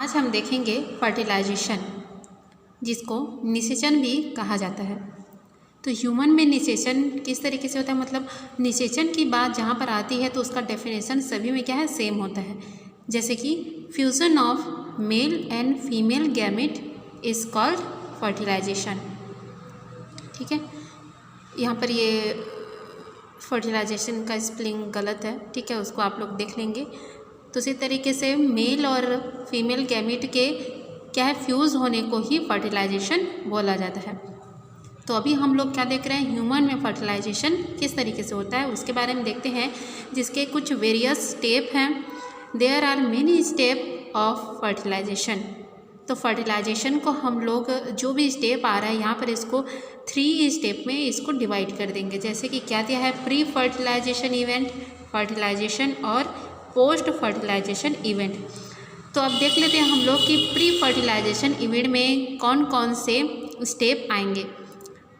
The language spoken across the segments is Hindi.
आज हम देखेंगे फर्टिलाइजेशन, जिसको निषेचन भी कहा जाता है। तो ह्यूमन में निषेचन किस तरीके से होता है, मतलब निषेचन की बात जहाँ पर आती है तो उसका डेफिनेशन सभी में क्या है, सेम होता है। जैसे कि fusion of male and female gamete is called fertilisation. ठीक है, यहाँ पर ये फर्टिलाइजेशन का स्पेलिंग गलत है, ठीक है, उसको आप लोग देख लेंगे। तो इसी तरीके से मेल और फीमेल गैमेट के क्या है, फ्यूज़ होने को ही फर्टिलाइजेशन बोला जाता है। तो अभी हम लोग क्या देख रहे हैं, ह्यूमन में फर्टिलाइजेशन किस तरीके से होता है उसके बारे में देखते हैं, जिसके कुछ वेरियस स्टेप हैं। There are many step of fertilization. तो फर्टिलाइजेशन को हम लोग जो भी स्टेप आ रहा है यहाँ पर इसको 3 स्टेप में इसको डिवाइड कर देंगे। जैसे कि क्या दिया है, प्री फर्टिलाइजेशन इवेंट, फर्टिलाइजेशन और पोस्ट फर्टिलाइजेशन इवेंट। तो अब देख लेते हैं हम लोग कि प्री फर्टिलाइजेशन इवेंट में कौन कौन से स्टेप आएंगे।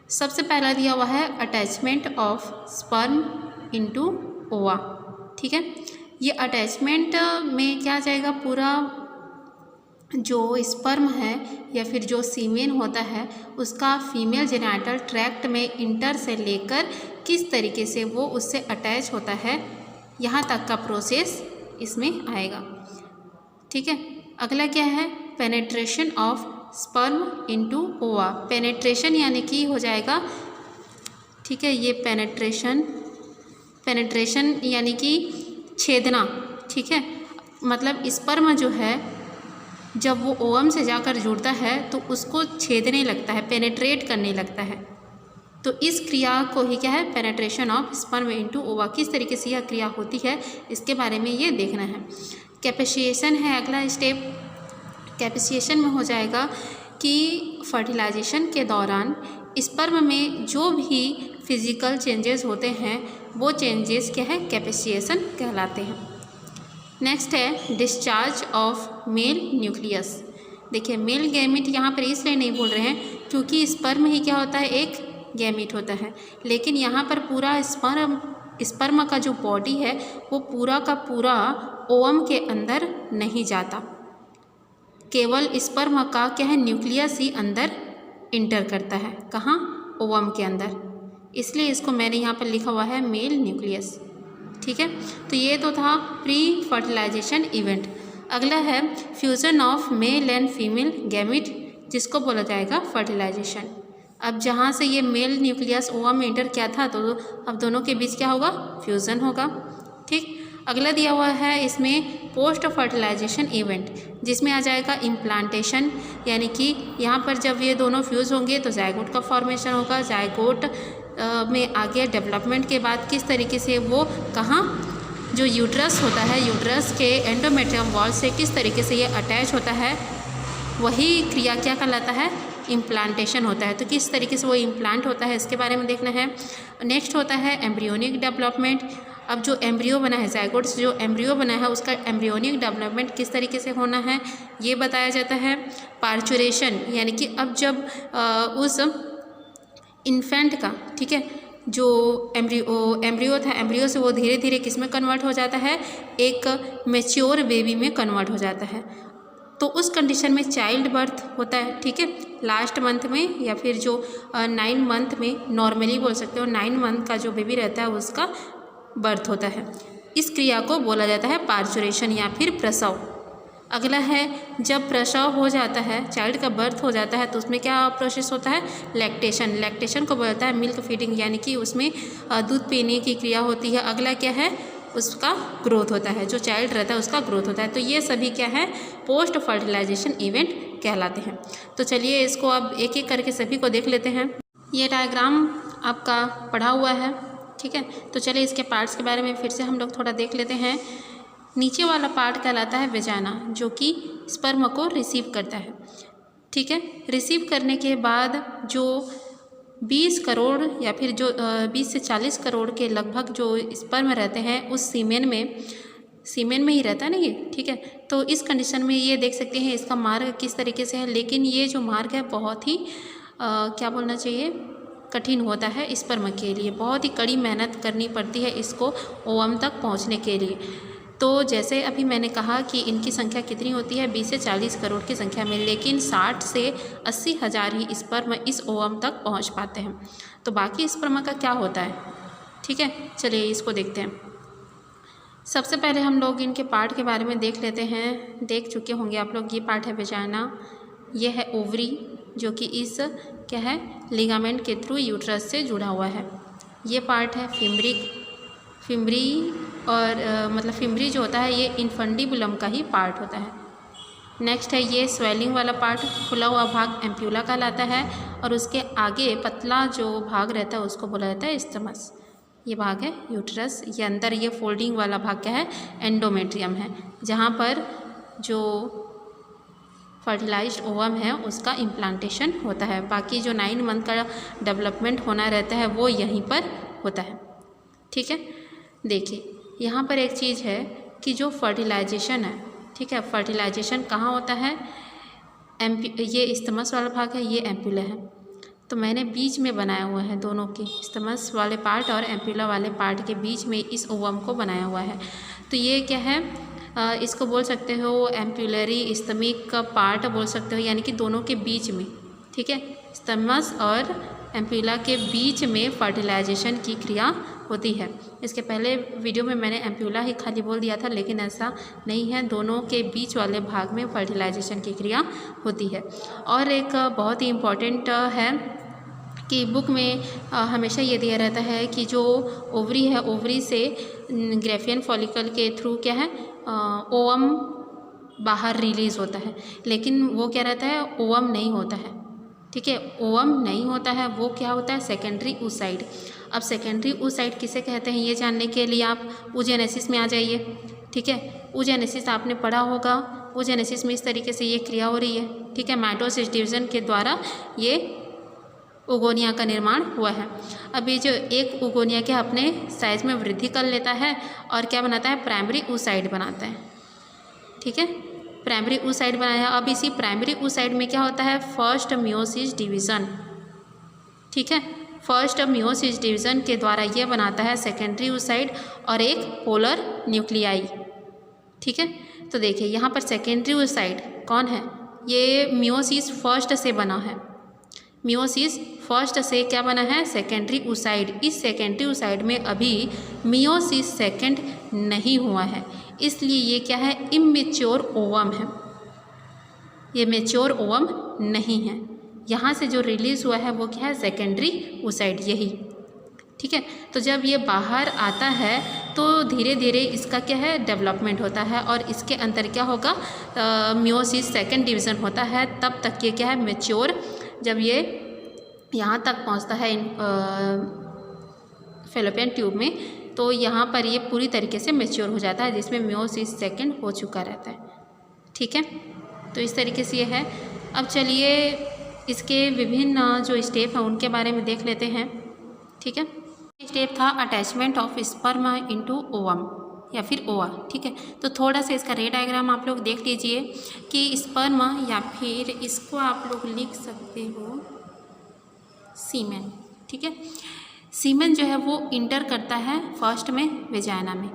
सबसे पहला दिया हुआ है अटैचमेंट ऑफ स्पर्म इनटू ओवा। ठीक है, ये अटैचमेंट में क्या जाएगा, पूरा जो स्पर्म है या फिर जो सीमेन होता है उसका फीमेल जेनिटल ट्रैक्ट में इंटर से लेकर किस तरीके से वो उससे अटैच होता है, यहाँ तक का प्रोसेस इसमें आएगा। ठीक है, अगला क्या है, पेनेट्रेशन ऑफ स्पर्म इनटू ओवा। पेनेट्रेशन यानी कि हो जाएगा, ठीक है, ये पेनेट्रेशन यानी कि छेदना। ठीक है, मतलब स्पर्म जो है जब वो ओवम से जाकर जुड़ता है तो उसको छेदने लगता है, पेनेट्रेट करने लगता है। तो इस क्रिया को ही क्या है, पेनेट्रेशन ऑफ स्पर्म इनटू ओवा। किस तरीके से यह क्रिया होती है इसके बारे में ये देखना है। कैपेसिएशन है अगला स्टेप। कैपेसिएशन में हो जाएगा कि फर्टिलाइजेशन के दौरान स्पर्म में जो भी फिजिकल चेंजेस होते हैं वो चेंजेस क्या है, कैपेसिएशन कहलाते हैं। नेक्स्ट है डिस्चार्ज ऑफ मेल न्यूक्लियस। देखिए, मेल गैमेट यहाँ पर इसलिए नहीं बोल रहे हैं क्योंकि स्पर्म ही क्या होता है, एक गैमेट होता है, लेकिन यहाँ पर पूरा स्पर्म का जो बॉडी है वो पूरा का पूरा ओवम के अंदर नहीं जाता, केवल स्पर्म का क्या है, न्यूक्लियस ही अंदर इंटर करता है। कहाँ, ओवम के अंदर, इसलिए इसको मैंने यहाँ पर लिखा हुआ है मेल न्यूक्लियस। ठीक है, तो ये तो था प्री फर्टिलाइजेशन इवेंट। अगला है fusion of male and female gamete, जिसको बोला जाएगा फर्टिलाइजेशन। अब जहाँ से ये मेल न्यूक्लियस ओवम में इंटर किया था तो अब दोनों के बीच क्या होगा, फ्यूज़न होगा। ठीक, अगला दिया हुआ है इसमें पोस्ट फर्टिलाइजेशन इवेंट, जिसमें आ जाएगा इम्प्लांटेशन, यानी कि यहाँ पर जब ये दोनों फ्यूज़ होंगे तो जायगोट का फॉर्मेशन होगा। जायगोट में आगे डेवलपमेंट के बाद किस तरीके से वो कहाँ, जो यूट्रस होता है, यूट्रस के एंडोमेट्रियम वॉल से किस तरीके से ये अटैच होता है, वही क्रिया क्या कहलाता है, इम्प्लांटेशन होता है। तो किस तरीके से वो इम्प्लांट होता है इसके बारे में देखना है। नेक्स्ट होता है एम्ब्रियोनिक डेवलपमेंट। अब जो एम्ब्रियो बना है, जायगोट से जो एम्ब्रियो बना है उसका एम्ब्रियोनिक डेवलपमेंट किस तरीके से होना है ये बताया जाता है। पार्चुरेशन, यानी कि अब जब उस इन्फेंट का, ठीक है, जो एम्ब्रियो था, एम्ब्रियो से वो धीरे धीरे किस में कन्वर्ट हो जाता है, एक मैच्योर बेबी में कन्वर्ट हो जाता है। तो उस कंडीशन में चाइल्ड बर्थ होता है। ठीक है, लास्ट मंथ में या फिर जो 9 मंथ में, नॉर्मली बोल सकते हो 9 मंथ का जो बेबी रहता है उसका बर्थ होता है। इस क्रिया को बोला जाता है पार्चुरेशन या फिर प्रसव। अगला है जब प्रसव हो जाता है, चाइल्ड का बर्थ हो जाता है तो उसमें क्या प्रोसेस होता है, लैक्टेशन। लैक्टेशन को बोलता है मिल्क फीडिंग, यानी कि उसमें दूध पीने की क्रिया होती है। अगला क्या है, उसका ग्रोथ होता है, जो चाइल्ड रहता है उसका ग्रोथ होता है। तो ये सभी क्या है, पोस्ट फर्टिलाइजेशन इवेंट कहलाते हैं। तो चलिए इसको अब एक एक करके सभी को देख लेते हैं। ये डायग्राम आपका पढ़ा हुआ है, ठीक है, तो चलिए इसके पार्ट्स के बारे में फिर से हम लोग थोड़ा देख लेते हैं। नीचे वाला पार्ट कहलाता है वेजाना, जो कि स्पर्म को रिसीव करता है। ठीक है, रिसीव करने के बाद जो 20 करोड़ या फिर जो 20 से 40 करोड़ के लगभग जो स्पर्म रहते हैं उस सीमेन में ही रहता है ना ये। ठीक है, तो इस कंडीशन में ये देख सकते हैं इसका मार्ग किस तरीके से है, लेकिन ये जो मार्ग है बहुत ही क्या बोलना चाहिए, कठिन होता है स्पर्म के लिए। बहुत ही कड़ी मेहनत करनी पड़ती है इसको ओवम तक पहुंचने के लिए। तो जैसे अभी मैंने कहा कि इनकी संख्या कितनी होती है, 20 से 40 करोड़ की संख्या में, लेकिन 60 से 80 हज़ार ही स्पर्म इस ओवम तक पहुंच पाते हैं। तो बाकी स्पर्म का क्या होता है, ठीक है, चलिए इसको देखते हैं। सबसे पहले हम लोग इनके पार्ट के बारे में देख लेते हैं। देख चुके होंगे आप लोग, ये पार्ट है वेजाइना, ये है ओवरी जो कि इस क्या है लिगामेंट के थ्रू यूट्रस से जुड़ा हुआ है। ये पार्ट है फिम्बरी और मतलब फिम्बरी जो होता है ये इनफंडिबुलम का ही पार्ट होता है। नेक्स्ट है ये स्वेलिंग वाला पार्ट, खुला हुआ भाग एम्प्यूला कहलाता है और उसके आगे पतला जो भाग रहता है उसको बोला जाता है स्टमस। ये भाग है यूट्रस, ये अंदर ये फोल्डिंग वाला भाग क्या है एंडोमेट्रियम है, जहाँ पर जो फर्टिलाइज्ड ओवम है उसका इम्प्लांटेशन होता है। बाकी जो 9 मंथ का डेवलपमेंट होना रहता है वो यहीं पर होता है, ठीक है। देखिए यहाँ पर एक चीज़ है कि जो फर्टिलाइजेशन है, ठीक है, फर्टिलाइजेशन कहाँ होता है, ये स्टमस वाला भाग है, ये एम्प्यूला है। तो मैंने बीच में बनाया हुआ है दोनों के, स्टमस वाले पार्ट और एम्प्यूला वाले पार्ट के बीच में इस ओवम को बनाया हुआ है। तो ये क्या है, इसको बोल सकते हो एम्प्यूलरी स्टमिक का पार्ट बोल सकते हो, यानी कि दोनों के बीच में, ठीक है, स्टमस और एम्प्यूला के बीच में फर्टिलाइजेशन की क्रिया होती है। इसके पहले वीडियो में मैंने एम्प्यूला ही खाली बोल दिया था, लेकिन ऐसा नहीं है, दोनों के बीच वाले भाग में फर्टिलाइजेशन की क्रिया होती है। और एक बहुत ही इम्पॉर्टेंट है कि बुक में हमेशा ये दिया रहता है कि जो ओवरी है, ओवरी से ग्रेफियन फॉलिकल के थ्रू क्या है ओवम बाहर रिलीज़ होता है, लेकिन वो क्या रहता है ओवम नहीं होता है, ठीक है, ओवम नहीं होता है, वो क्या होता है सेकेंडरी oocyte। अब सेकेंडरी oocyte किसे कहते हैं ये जानने के लिए आप oogenesis में आ जाइए, ठीक है। oogenesis आपने पढ़ा होगा, oogenesis में इस तरीके से ये क्रिया हो रही है, ठीक है, माइटोसिस डिवीजन के द्वारा ये ओगोनिया का निर्माण हुआ है। अभी जो एक ओगोनिया क्या अपने साइज में वृद्धि कर लेता है और क्या बनाता है प्राइमरी oocyte बनाता है, ठीक है, प्राइमरी oocyte बनाया। अब इसी प्राइमरी oocyte में क्या होता है फर्स्ट मियोसिस डिवीज़न, ठीक है, फर्स्ट मियोसिस डिवीज़न के द्वारा ये बनाता है सेकेंडरी oocyte और एक पोलर न्यूक्लियाई, ठीक है। तो देखिए यहाँ पर सेकेंडरी oocyte कौन है, ये मियोसिस फर्स्ट से बना है, मियोसिस फर्स्ट से क्या बना है सेकेंडरी oocyte। इस सेकेंडरी oocyte में अभी मियोसिस सेकेंड नहीं हुआ है, इसलिए ये क्या है इमेच्योर ओवम है, ये मेच्योर ओवम नहीं है। यहाँ से जो रिलीज़ हुआ है वो क्या है सेकेंडरी oocyte यही, ठीक है। तो जब ये बाहर आता है तो धीरे धीरे इसका क्या है डेवलपमेंट होता है और इसके अंदर क्या होगा मियोसिस सेकेंड डिवीज़न होता है, तब तक ये क्या है मेच्योर। जब ये यहाँ तक पहुँचता है फैलोपियन ट्यूब में, तो यहाँ पर ये पूरी तरीके से मेच्योर हो जाता है, जिसमें मियोसिस सेकेंड हो चुका रहता है, ठीक है। तो इस तरीके से ये है। अब चलिए इसके विभिन्न जो स्टेप हैं उनके बारे में देख लेते हैं, ठीक है। स्टेप था attachment of sperm into ovum या फिर ओवा, ठीक है। तो थोड़ा सा इसका रे डायग्राम आप लोग देख लीजिए कि स्पर्म या फिर इसको आप लोग लिख सकते हो सीमेन, ठीक है। सीमेन जो है वो इंटर करता है फर्स्ट में वेजाइना में,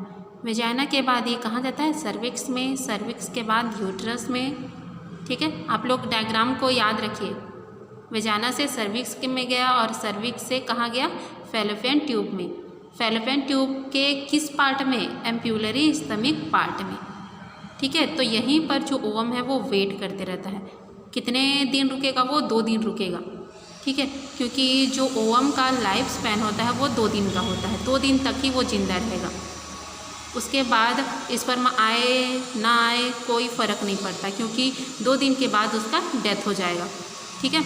वेजाइना के बाद ये कहाँ जाता है सर्विक्स में, सर्विक्स के बाद यूट्रस में, ठीक है। आप लोग डायग्राम को याद रखिए, वेजाइना से सर्विक्स में गया और सर्विक्स से कहाँ गया फैलोपियन ट्यूब में, फैलोपियन ट्यूब के किस पार्ट में एम्प्यूलरी स्टमिक पार्ट में, ठीक है। तो यहीं पर जो ओवम है वो वेट करते रहता है, कितने दिन रुकेगा वो 2 दिन रुकेगा, ठीक है, क्योंकि जो ओवम का लाइफ स्पैन होता है वो 2 दिन का होता है, 2 दिन तक ही वो जिंदा रहेगा, उसके बाद स्पर्म आए ना आए कोई फ़र्क नहीं पड़ता, क्योंकि 2 दिन के बाद उसका डेथ हो जाएगा, ठीक है।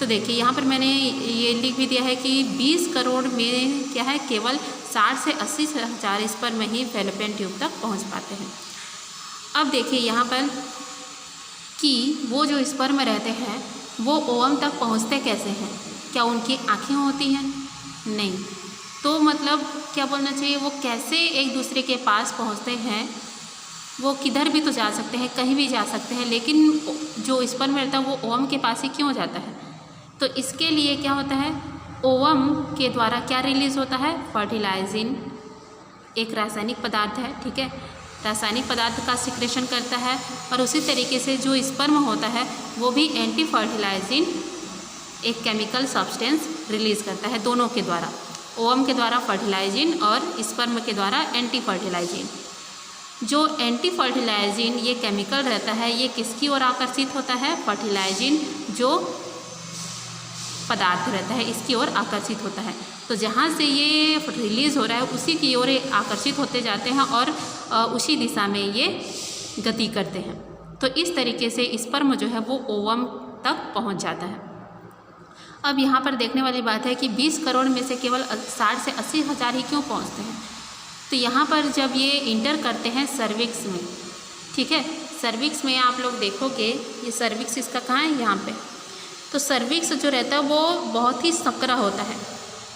तो देखिए यहाँ पर मैंने ये लिख भी दिया है कि 20 करोड़ में क्या है केवल 60 से 80 हज़ार स्पर्म में ही फैलोपियन ट्यूब तक पहुँच पाते हैं। अब देखिए यहाँ पर कि वो जो स्पर्म रहते हैं वो ओवम तक पहुँचते कैसे हैं, क्या उनकी आँखें होती हैं, नहीं, तो मतलब क्या बोलना चाहिए वो कैसे एक दूसरे के पास पहुँचते हैं, वो किधर भी तो जा सकते हैं, कहीं भी जा सकते हैं, लेकिन जो स्पर्म रहता है वो ओवम के पास ही क्यों जाता है। तो इसके लिए क्या होता है ओवम के द्वारा क्या रिलीज़ होता है फर्टिलाइजिन, एक रासायनिक पदार्थ है, ठीक है। रासायनिक पदार्थ का सिक्रेशन करता है, और उसी तरीके से जो स्पर्म होता है वो भी एंटी फर्टिलाइजिंग एक केमिकल सब्सटेंस रिलीज़ करता है, दोनों के द्वारा, ओवम के द्वारा फर्टिलाइजिन और स्पर्म के द्वारा एंटी फर्टिलाइजिन। जो एंटी फर्टिलाइजिन ये केमिकल रहता है ये किसकी ओर आकर्षित होता है? फर्टिलाइजिन जो पदार्थ रहता है इसकी ओर आकर्षित होता है। तो जहाँ से ये रिलीज़ हो रहा है उसी की ओर आकर्षित होते जाते हैं और उसी दिशा में ये गति करते हैं। तो इस तरीके से स्पर्म जो है वो ओवम तक पहुँच जाता है। अब यहाँ पर देखने वाली बात है कि 20 करोड़ में से केवल 60 से 80 हज़ार ही क्यों पहुँचते हैं? तो यहाँ पर जब ये इंटर करते हैं सर्विक्स में, ठीक है, सर्विक्स में आप लोग देखोगे ये सर्विक्स इसका कहाँ है? यहाँ पे। तो सर्विक्स जो रहता है वो बहुत ही सकरा होता है,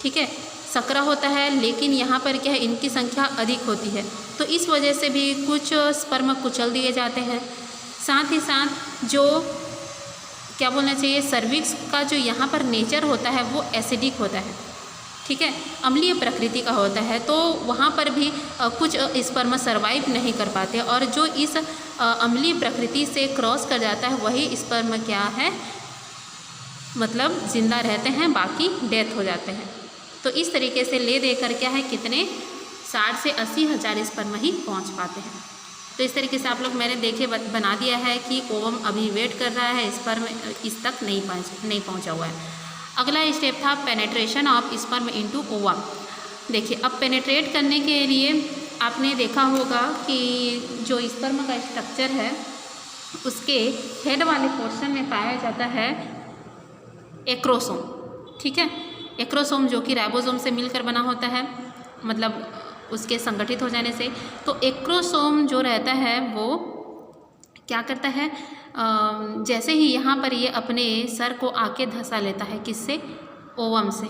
ठीक है, सकरा होता है, लेकिन यहाँ पर क्या है, इनकी संख्या अधिक होती है, तो इस वजह से भी कुछ स्पर्म कुचल दिए जाते हैं। साथ ही साथ जो क्या बोलना चाहिए, सर्विक्स का जो यहाँ पर नेचर होता है वो एसिडिक होता है, ठीक है, अम्लीय प्रकृति का होता है, तो वहाँ पर भी कुछ स्पर्म सर्वाइव नहीं कर पाते, और जो इस अम्लीय प्रकृति से क्रॉस कर जाता है वही स्पर्म क्या है, मतलब जिंदा रहते हैं, बाकी डेथ हो जाते हैं। तो इस तरीके से ले देकर क्या है, कितने 60 से 80 हज़ार स्पर्म ही पहुँच पाते हैं। तो इस तरीके से आप लोग मैंने देखे बना दिया है कि ओवम अभी वेट कर रहा है, स्पर्म इस तक नहीं पहुंचा हुआ है। अगला स्टेप था penetration of sperm into ovum. देखिए, अब पेनेट्रेट करने के लिए आपने देखा होगा कि जो स्पर्म का स्ट्रक्चर है उसके हेड वाले पोर्शन में पाया जाता है एक्रोसोम, ठीक है, एक्रोसोम जो कि राइबोसोम से मिलकर बना होता है, मतलब उसके संगठित हो जाने से। तो एक्रोसोम जो रहता है वो क्या करता है, जैसे ही यहाँ पर ये अपने सर को आके धंसा लेता है, किससे? ओवम से,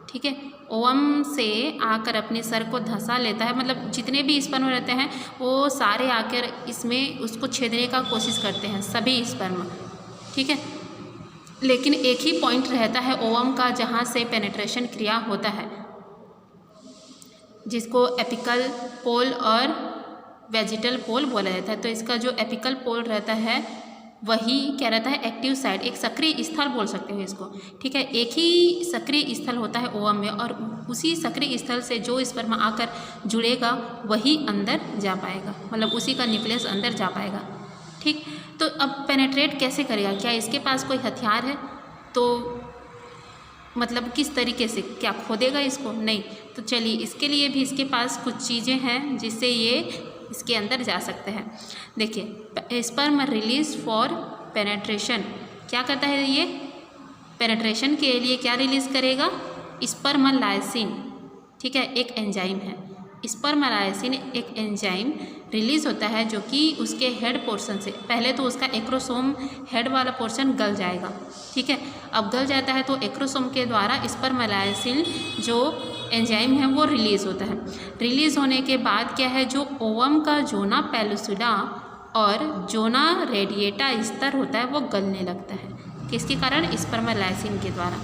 ठीक है, ओवम से आकर अपने सर को धंसा लेता है, मतलब जितने भी स्पर्म रहते हैं वो सारे आकर इसमें उसको छेदने का कोशिश करते हैं, सभी स्पर्म, ठीक है, लेकिन एक ही पॉइंट रहता है ओवम का जहाँ से पेनेट्रेशन क्रिया होता है, जिसको एपिकल पोल और वेजिटल पोल बोला जाता है। तो इसका जो एपिकल पोल रहता है वही क्या रहता है, एक्टिव साइड, एक सक्रिय स्थल बोल सकते हो इसको, ठीक है, एक ही सक्रिय स्थल होता है ओवम में, और उसी सक्रिय स्थल से जो स्पर्म आकर जुड़ेगा वही अंदर जा पाएगा, मतलब उसी का न्यूक्लियस अंदर जा पाएगा, ठीक। तो अब पेनेट्रेट कैसे करेगा? क्या इसके पास कोई हथियार है? तो मतलब किस तरीके से, क्या खोदेगा इसको? नहीं। तो चलिए, इसके लिए भी इसके पास कुछ चीज़ें हैं जिससे ये इसके अंदर जा सकते हैं। देखिए, स्पर्म रिलीज फॉर पेनेट्रेशन क्या करता है, ये पेनेट्रेशन के लिए क्या रिलीज़ करेगा? स्पर्मलाइसिन, ठीक है, एक एंजाइम है, स्पर्मलाइसिन एक एंजाइम रिलीज़ होता है जो कि उसके हेड पोर्शन से, पहले तो उसका एक्रोसोम हेड वाला पोर्शन गल जाएगा, ठीक है, अब गल जाता है तो एक्रोसोम के द्वारा स्पर्मलाइसिन जो एंजाइम है वो रिलीज़ होता है। रिलीज़ होने के बाद क्या है, जो ओवम का जोना पेलुसिडा और जोना रेडिएटा स्तर होता है वो गलने लगता है, किसके कारण? स्पर्मलाइसिन के द्वारा,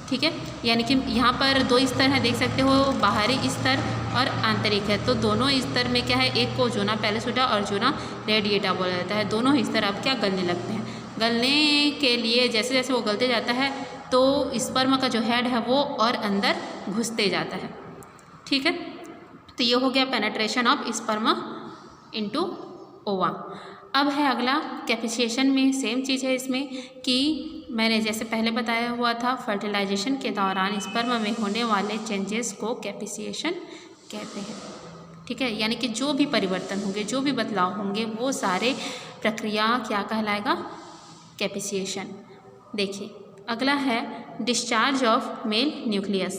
ठीक है, यानी कि यहाँ पर दो स्तर हैं, देख सकते हो, बाहरी स्तर और आंतरिक है। तो दोनों स्तर में क्या है, एक को जोना पेलुसिडा और जोना रेडिएटा बोला जाता है, दोनों स्तर अब क्या गलने लगते हैं। गलने के लिए जैसे जैसे वो गलते जाता है तो स्पर्म का जो हेड है वो और अंदर घुसते जाता है, ठीक है। तो ये हो गया पेनेट्रेशन ऑफ स्पर्म इनटू ओवा। अब है अगला कैपिसिएशन में सेम चीज़ है इसमें कि मैंने जैसे पहले बताया हुआ था, फर्टिलाइजेशन के दौरान स्पर्म में होने वाले चेंजेस को कैपिसिएशन कहते हैं, ठीक है, यानी कि जो भी परिवर्तन होंगे, जो भी बदलाव होंगे वो सारे प्रक्रिया क्या कहलाएगा? कैपिसिएशन। देखिए, अगला है डिस्चार्ज ऑफ मेल न्यूक्लियस।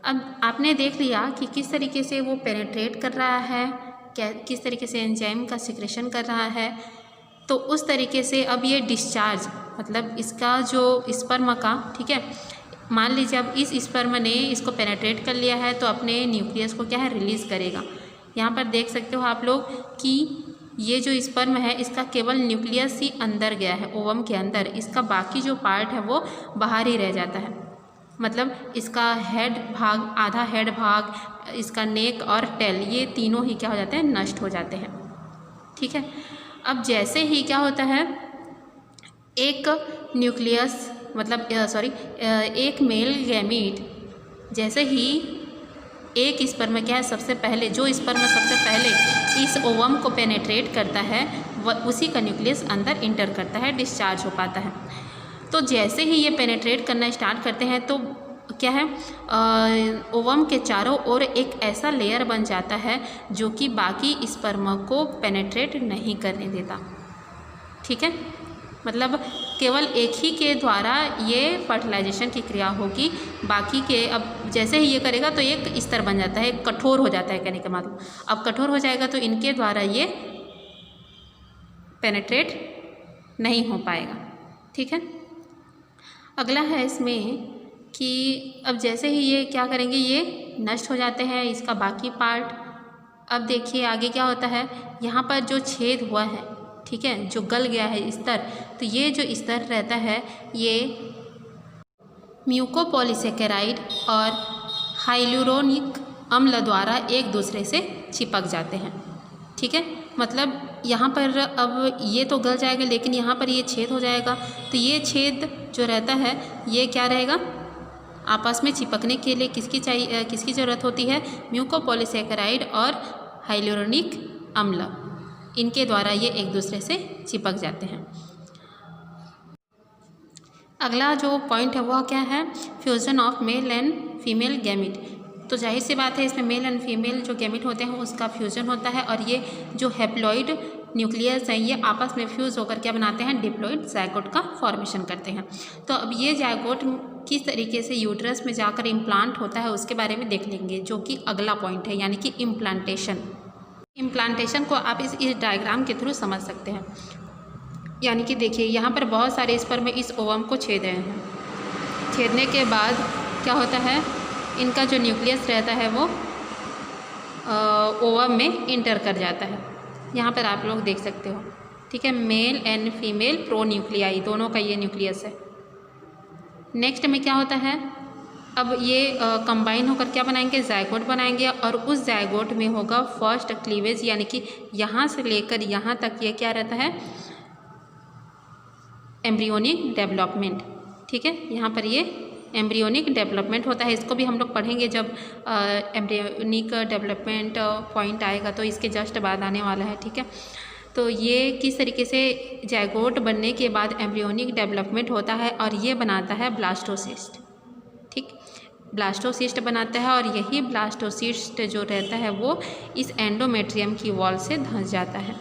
अब आपने देख लिया कि किस तरीके से वो पेनेट्रेट कर रहा है, क्या किस तरीके से एंजाइम का सिक्रेशन कर रहा है, तो उस तरीके से अब ये डिस्चार्ज, मतलब इसका जो स्पर्म का, ठीक है, मान लीजिए अब इस स्पर्म ने इसको पेनेट्रेट कर लिया है तो अपने न्यूक्लियस को क्या है, रिलीज़ करेगा। यहाँ पर देख सकते हो आप लोग कि ये जो स्पर्म है इसका केवल न्यूक्लियस ही अंदर गया है ओवम के अंदर, इसका बाकी जो पार्ट है वो बाहर ही रह जाता है, मतलब इसका हेड भाग, आधा हेड भाग, इसका नेक और टेल, ये तीनों ही क्या हो जाते हैं, नष्ट हो जाते हैं, ठीक है। अब जैसे ही क्या होता है, एक न्यूक्लियस मतलब एक मेल गैमीट जैसे ही एक स्पर्म क्या है सबसे पहले, जो स्पर्म सबसे पहले इस ओवम को पेनेट्रेट करता है वह उसी का न्यूक्लियस अंदर इंटर करता है, डिस्चार्ज हो पाता है। तो जैसे ही ये पेनेट्रेट करना स्टार्ट करते हैं तो क्या है, ओवम के चारों ओर एक ऐसा लेयर बन जाता है जो कि बाकी स्पर्म को पेनेट्रेट नहीं करने देता। ठीक है, मतलब केवल एक ही के द्वारा ये फर्टिलाइजेशन की क्रिया होगी, बाकी के अब जैसे ही ये करेगा तो एक स्तर बन जाता है, कठोर हो जाता है कहने का मतलब। अब कठोर हो जाएगा तो इनके द्वारा ये पेनेट्रेट नहीं हो पाएगा। ठीक है, अगला है इसमें कि अब जैसे ही ये क्या करेंगे, ये नष्ट हो जाते हैं इसका बाकी पार्ट। अब देखिए आगे क्या होता है, यहाँ पर जो छेद हुआ है, ठीक है, जो गल गया है स्तर, तो ये जो स्तर रहता है ये म्यूकोपॉलीसेकेराइड और हाइलुरोनिक अम्ल द्वारा एक दूसरे से चिपक जाते हैं। ठीक है, मतलब यहाँ पर अब ये तो गल जाएगा लेकिन यहाँ पर ये छेद हो जाएगा, तो ये छेद जो रहता है ये क्या रहेगा, आपस में चिपकने के लिए किसकी ज़रूरत होती है, म्यूकोपॉलीसेकेराइड और हाइलुरोनिक अम्ल, इनके द्वारा ये एक दूसरे से चिपक जाते हैं। अगला जो पॉइंट है वह क्या है, fusion of male and female gamete. तो जाहिर सी बात है इसमें मेल एंड फीमेल जो गैमिट होते हैं उसका फ्यूज़न होता है और ये जो हैप्लॉइड न्यूक्लियस हैं ये आपस में फ्यूज़ होकर क्या बनाते हैं, डिप्लॉइड ज़ायगोट का फॉर्मेशन करते हैं। तो अब ये ज़ायगोट किस तरीके से यूट्रस में जाकर इम्प्लांट होता है उसके बारे में देख लेंगे, जो कि अगला पॉइंट है, यानी कि इम्प्लांटेशन को आप इस डायग्राम के थ्रू समझ सकते हैं। यानी कि देखिए यहाँ पर बहुत सारे स्पर्म इस ओवम को छेद रहे हैं, छेदने के बाद क्या होता है, इनका जो न्यूक्लियस रहता है वो ओवम में इंटर कर जाता है। यहाँ पर आप लोग देख सकते हो। ठीक है, mail and female pro nuclei दोनों का ये न्यूक्लियस है। नेक्स्ट में क्या होता है, अब ये कंबाइन होकर क्या बनाएंगे, ज़ायगोट बनाएंगे और उस ज़ायगोट में होगा फर्स्ट क्लीवेज, यानी कि यहाँ से लेकर यहाँ तक ये क्या रहता है, एम्ब्रियोनिक डेवलपमेंट। ठीक है, यहाँ पर ये एम्ब्रियोनिक डेवलपमेंट होता है, इसको भी हम लोग पढ़ेंगे जब एम्ब्रियोनिक डेवलपमेंट पॉइंट आएगा, तो इसके जस्ट बाद आने वाला है। ठीक है, तो ये किस तरीके से ज़ायगोट बनने के बाद एम्ब्रियोनिक डेवलपमेंट होता है और ये बनाता है ब्लास्टोसिस्ट। ठीक, ब्लास्टोसिस्ट बनाता है और यही ब्लास्टोसिस्ट जो रहता है वो इस एंडोमेट्रियम की वॉल से धंस जाता है।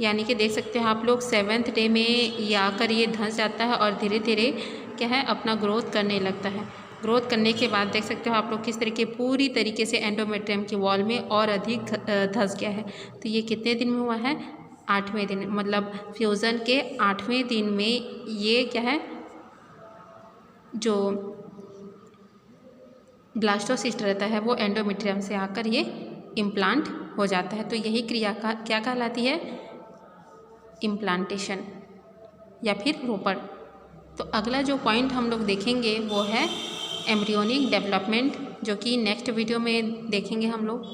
यानी कि देख सकते हैं आप लोग 7वें डे में ये आकर ये धंस जाता है और धीरे धीरे क्या है, अपना ग्रोथ करने लगता है। ग्रोथ करने के बाद देख सकते हो आप लोग किस तरीके पूरी तरीके से एंडोमेट्रियम की वॉल में और अधिक धंस गया है। तो ये कितने दिन में हुआ है, 8वें दिन, मतलब फ्यूज़न के 8वें दिन में ये क्या है, जो ब्लास्टोसिस्ट रहता है वो एंडोमेट्रियम से आकर ये इम्प्लांट हो जाता है। तो यही क्रिया का क्या कहलाती है, इम्प्लांटेशन या फिर रोपण। तो अगला जो पॉइंट हम लोग देखेंगे वो है एम्ब्रियोनिक डेवलपमेंट, जो कि नेक्स्ट वीडियो में देखेंगे हम लोग।